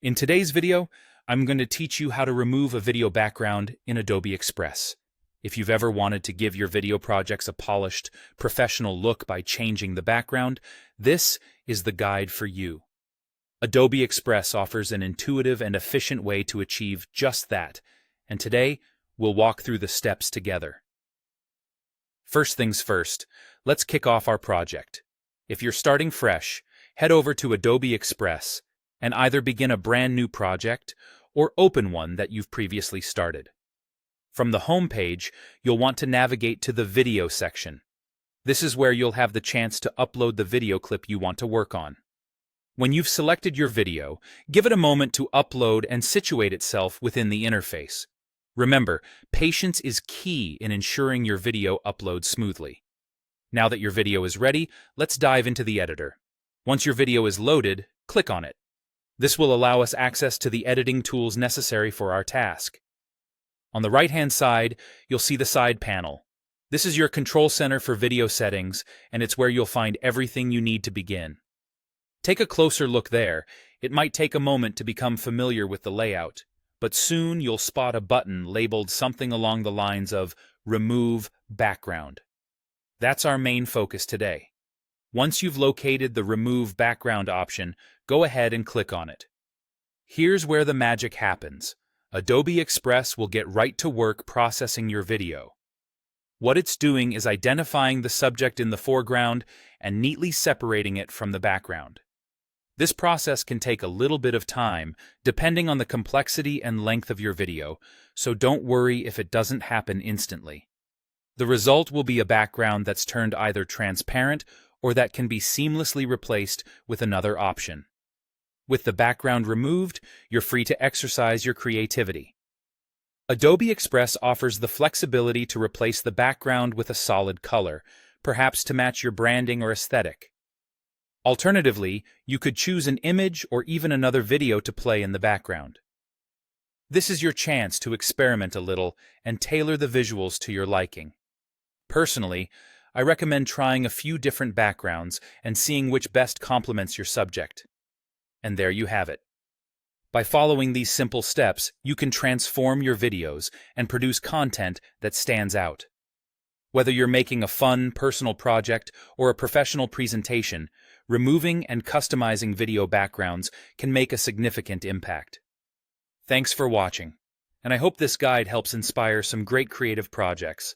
In today's video, I'm going to teach you how to remove a video background in Adobe Express. If you've ever wanted to give your video projects a polished, professional look by changing the background, this is the guide for you. Adobe Express offers an intuitive and efficient way to achieve just that, and today we'll walk through the steps together. First things first, let's kick off our project. If you're starting fresh, head over to Adobe Express and either begin a brand new project or open one that you've previously started. From the home page, you'll want to navigate to the Video section. This is where you'll have the chance to upload the video clip you want to work on. When you've selected your video, give it a moment to upload and situate itself within the interface. Remember, patience is key in ensuring your video uploads smoothly. Now that your video is ready, let's dive into the editor. Once your video is loaded, click on it. This will allow us access to the editing tools necessary for our task. On the right-hand side, you'll see the side panel. This is your control center for video settings, and it's where you'll find everything you need to begin. Take a closer look there. It might take a moment to become familiar with the layout, but soon you'll spot a button labeled something along the lines of Remove Background. That's our main focus today. Once you've located the Remove Background option, go ahead and click on it. Here's where the magic happens. Adobe Express will get right to work processing your video. What it's doing is identifying the subject in the foreground and neatly separating it from the background. This process can take a little bit of time, depending on the complexity and length of your video, so don't worry if it doesn't happen instantly. The result will be a background that's turned either transparent or that can be seamlessly replaced with another option. With the background removed, you're free to exercise your creativity. Adobe Express offers the flexibility to replace the background with a solid color, perhaps to match your branding or aesthetic. Alternatively, you could choose an image or even another video to play in the background. This is your chance to experiment a little and tailor the visuals to your liking. Personally, I recommend trying a few different backgrounds and seeing which best complements your subject. And there you have it. By following these simple steps, you can transform your videos and produce content that stands out. Whether you're making a fun, personal project or a professional presentation, removing and customizing video backgrounds can make a significant impact. Thanks for watching, and I hope this guide helps inspire some great creative projects.